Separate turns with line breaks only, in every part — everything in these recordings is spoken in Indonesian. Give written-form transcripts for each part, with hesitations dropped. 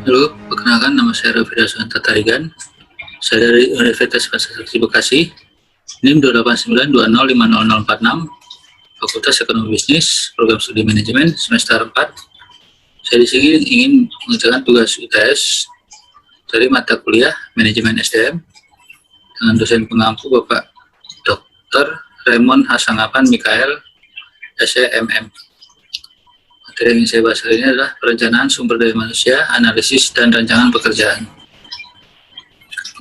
Halo, perkenalkan nama saya Raffi Daswanta Tarigan. Saya dari Universitas Pancasila Bekasi, NIM 289205046, Fakultas Ekonomi Bisnis, Program Studi Manajemen, semester 4. Saya di sini ingin mengerjakan tugas UTS dari mata kuliah Manajemen SDM dengan dosen pengampu Bapak Dr. Raymond Hasangapan Mikael, SEMM. Materi yang ingin saya bahas hari ini adalah perencanaan sumber daya manusia, analisis, dan rancangan pekerjaan.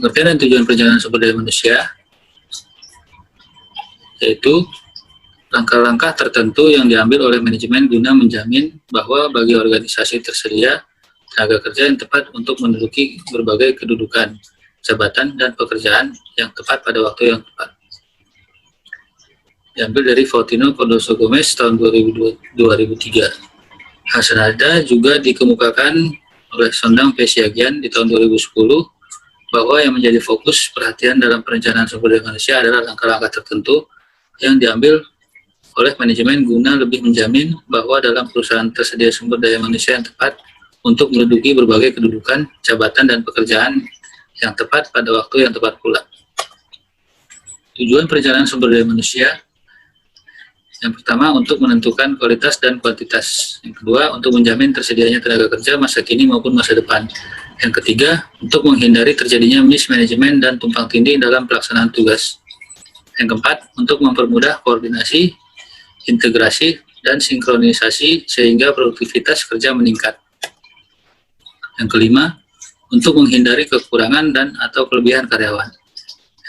Pengertian dan tujuan perencanaan sumber daya manusia yaitu langkah-langkah tertentu yang diambil oleh manajemen guna menjamin bahwa bagi organisasi tersedia tenaga kerja yang tepat untuk menduduki berbagai kedudukan, jabatan, dan pekerjaan yang tepat pada waktu yang tepat. Diambil dari Faustino Cardoso Gomez tahun 2003. Hal senada juga dikemukakan oleh Sondang P. Siagian di tahun 2010 bahwa yang menjadi fokus perhatian dalam perencanaan sumber daya manusia adalah langkah-langkah tertentu yang diambil oleh manajemen guna lebih menjamin bahwa dalam perusahaan tersedia sumber daya manusia yang tepat untuk menduduki berbagai kedudukan, jabatan, dan pekerjaan yang tepat pada waktu yang tepat pula. Tujuan perencanaan sumber daya manusia: yang pertama, untuk menentukan kualitas dan kuantitas. Yang kedua, untuk menjamin tersedianya tenaga kerja masa kini maupun masa depan. Yang ketiga, untuk menghindari terjadinya mismanagement dan tumpang tindih dalam pelaksanaan tugas. Yang keempat, untuk mempermudah koordinasi, integrasi, dan sinkronisasi sehingga produktivitas kerja meningkat. Yang kelima, untuk menghindari kekurangan dan atau kelebihan karyawan.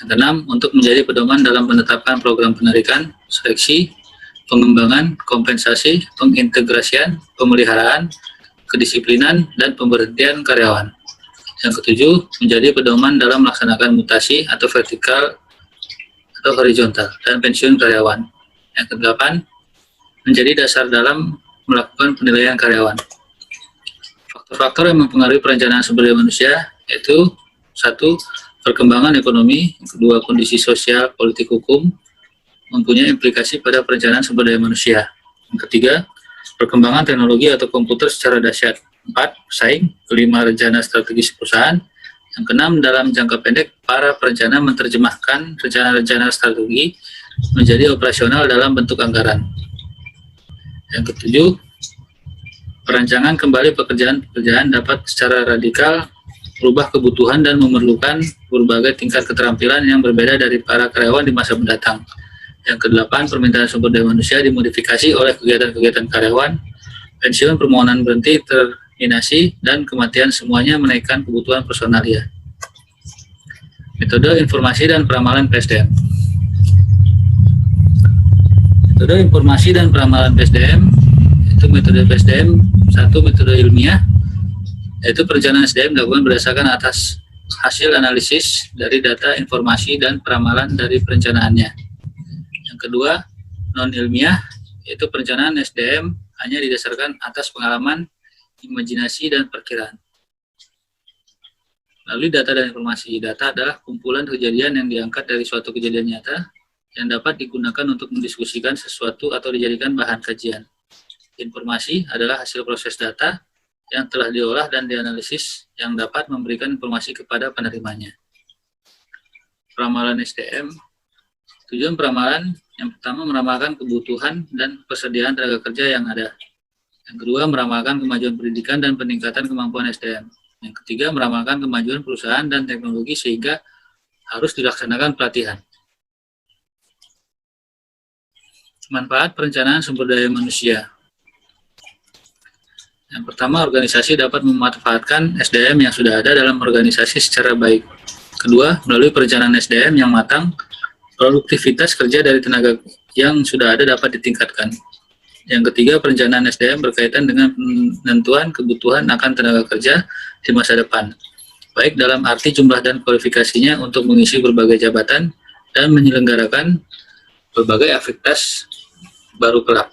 Yang keenam, untuk menjadi pedoman dalam menetapkan program penarikan, seleksi, pengembangan, kompensasi, pengintegrasian, pemeliharaan, kedisiplinan, dan pemberhentian karyawan. Yang ketujuh, menjadi pedoman dalam melaksanakan mutasi atau vertikal atau horizontal dan pensiun karyawan. Yang kedelapan, menjadi dasar dalam melakukan penilaian karyawan. Faktor-faktor yang mempengaruhi perencanaan sumber daya manusia yaitu: 1. Perkembangan ekonomi. 2. Kondisi sosial, politik, hukum mempunyai implikasi pada perencanaan sumber daya manusia. Yang ketiga, perkembangan teknologi atau komputer secara dahsyat. 4. Pesaing. 5. Rencana strategis perusahaan. Yang keenam, dalam jangka pendek, para perencana menerjemahkan rencana-rencana strategi menjadi operasional dalam bentuk anggaran. Yang ketujuh, perancangan kembali pekerjaan-pekerjaan dapat secara radikal berubah kebutuhan dan memerlukan berbagai tingkat keterampilan yang berbeda dari para karyawan di masa mendatang. Yang kedelapan, permintaan sumber daya manusia dimodifikasi oleh kegiatan-kegiatan karyawan, pensiun, permohonan berhenti, terminasi, dan kematian, semuanya menaikkan kebutuhan personalia. Metode informasi dan peramalan PSDM. Metode informasi dan peramalan PSDM itu metode PSDM. 1. Metode ilmiah, yaitu perencanaan SDM dilakukan berdasarkan atas hasil analisis dari data, informasi, dan peramalan dari perencanaannya. Yang kedua, non-ilmiah, yaitu perencanaan SDM hanya didasarkan atas pengalaman, imajinasi, dan perkiraan. Lalu data dan informasi. Data adalah kumpulan kejadian yang diangkat dari suatu kejadian nyata yang dapat digunakan untuk mendiskusikan sesuatu atau dijadikan bahan kajian. Informasi adalah hasil proses data yang telah diolah dan dianalisis yang dapat memberikan informasi kepada penerimanya. Peramalan SDM. Tujuan peramalan: yang pertama, meramalkan kebutuhan dan persediaan tenaga kerja yang ada. Yang kedua, meramalkan kemajuan pendidikan dan peningkatan kemampuan SDM. Yang ketiga, meramalkan kemajuan perusahaan dan teknologi sehingga harus dilaksanakan pelatihan. Manfaat perencanaan sumber daya manusia. Yang pertama, organisasi dapat memanfaatkan SDM yang sudah ada dalam organisasi secara baik. Kedua, melalui perencanaan SDM yang matang, produktivitas kerja dari tenaga yang sudah ada dapat ditingkatkan. Yang ketiga, perencanaan SDM berkaitan dengan penentuan kebutuhan akan tenaga kerja di masa depan, baik dalam arti jumlah dan kualifikasinya untuk mengisi berbagai jabatan dan menyelenggarakan berbagai aktivitas baru kelak.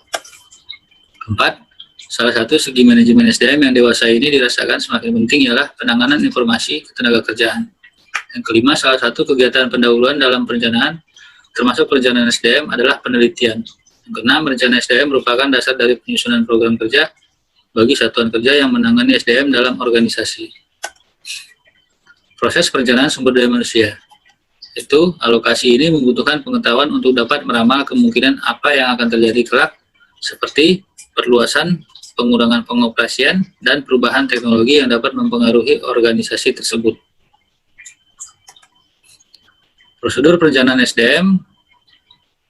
Keempat, salah satu segi manajemen SDM yang dewasa ini dirasakan semakin penting ialah penanganan informasi ketenaga kerjaan. Yang kelima, salah satu kegiatan pendahuluan dalam perencanaan termasuk perencanaan SDM adalah penelitian. Yang keenam, rencana SDM merupakan dasar dari penyusunan program kerja bagi satuan kerja yang menangani SDM dalam organisasi. Proses perencanaan sumber daya manusia. Itu alokasi ini membutuhkan pengetahuan untuk dapat meramal kemungkinan apa yang akan terjadi kelak, seperti perluasan, pengurangan pengoperasian, dan perubahan teknologi yang dapat mempengaruhi organisasi tersebut. Prosedur perencanaan SDM.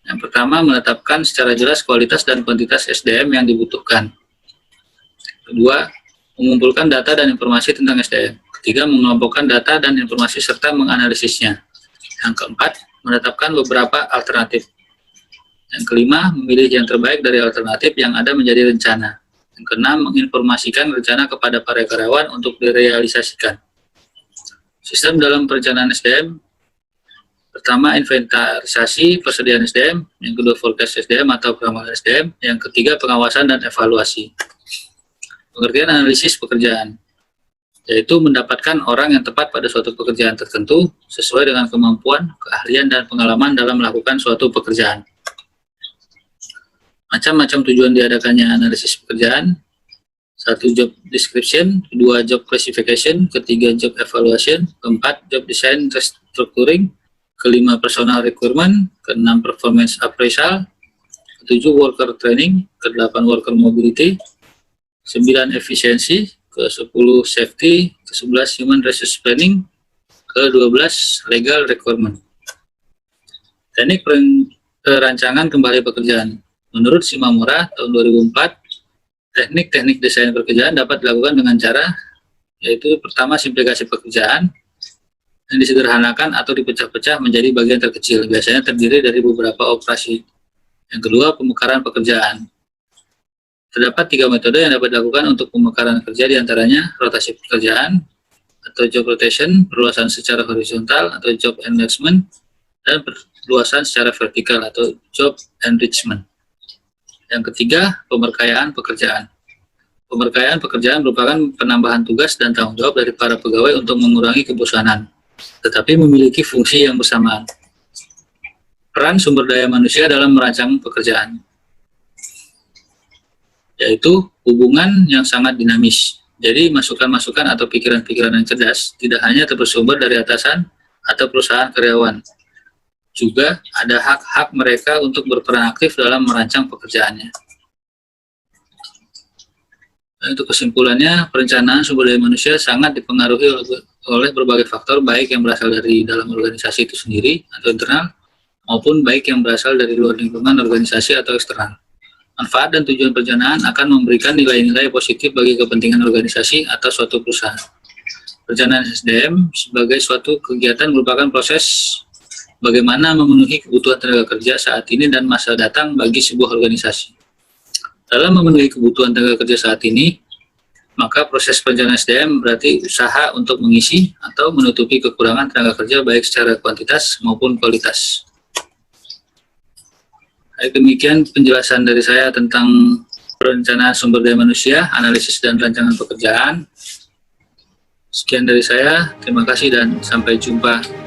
Yang pertama, menetapkan secara jelas kualitas dan kuantitas SDM yang dibutuhkan. Kedua, mengumpulkan data dan informasi tentang SDM. Ketiga, mengelompokkan data dan informasi serta menganalisisnya. Yang keempat, menetapkan beberapa alternatif. Yang kelima, memilih yang terbaik dari alternatif yang ada menjadi rencana. Yang keenam, menginformasikan rencana kepada para karyawan untuk direalisasikan. Sistem dalam perencanaan SDM. Pertama, inventarisasi persediaan SDM. Yang kedua, forecast SDM atau peramalan SDM. Yang ketiga, pengawasan dan evaluasi. Pengertian analisis pekerjaan, yaitu mendapatkan orang yang tepat pada suatu pekerjaan tertentu sesuai dengan kemampuan, keahlian, dan pengalaman dalam melakukan suatu pekerjaan. Macam-macam tujuan diadakannya analisis pekerjaan. 1. Job description, 2. Job classification, 3. Job evaluation, 4. Job design restructuring, 5. Personal requirement, 6. Performance appraisal, 7. Worker training, 8. Worker mobility, 9. Efficiency, 10. Safety, 11. Human resource planning, 12. Legal requirement. Teknik perancangan kembali pekerjaan. Menurut Shimamura tahun 2004, teknik-teknik desain pekerjaan dapat dilakukan dengan cara, yaitu pertama, simplifikasi pekerjaan yang disederhanakan atau dipecah-pecah menjadi bagian terkecil, biasanya terdiri dari beberapa operasi. Yang kedua, pemekaran pekerjaan. Terdapat 3 metode yang dapat dilakukan untuk pemekaran kerja, diantaranya rotasi pekerjaan atau job rotation, perluasan secara horizontal atau job enlargement, dan perluasan secara vertikal atau job enrichment. Yang ketiga, pemerkayaan pekerjaan. Pemerkayaan pekerjaan merupakan penambahan tugas dan tanggung jawab dari para pegawai untuk mengurangi kebosanan, tetapi memiliki fungsi yang bersamaan. Peran sumber daya manusia dalam merancang pekerjaan, yaitu hubungan yang sangat dinamis. Jadi masukan-masukan atau pikiran-pikiran yang cerdas tidak hanya bersumber dari atasan atau perusahaan karyawan, juga ada hak-hak mereka untuk berperan aktif dalam merancang pekerjaannya. Dan untuk kesimpulannya, perencanaan sumber daya manusia sangat dipengaruhi oleh berbagai faktor, baik yang berasal dari dalam organisasi itu sendiri atau internal, maupun baik yang berasal dari luar lingkungan organisasi atau eksternal. Manfaat dan tujuan perencanaan akan memberikan nilai-nilai positif bagi kepentingan organisasi atau suatu perusahaan. Perencanaan SDM sebagai suatu kegiatan merupakan proses bagaimana memenuhi kebutuhan tenaga kerja saat ini dan masa datang bagi sebuah organisasi. Dalam memenuhi kebutuhan tenaga kerja saat ini, maka proses perencanaan SDM berarti usaha untuk mengisi atau menutupi kekurangan tenaga kerja baik secara kuantitas maupun kualitas. Demikian penjelasan dari saya tentang perencanaan sumber daya manusia, analisis dan rancangan pekerjaan. Sekian dari saya, terima kasih dan sampai jumpa.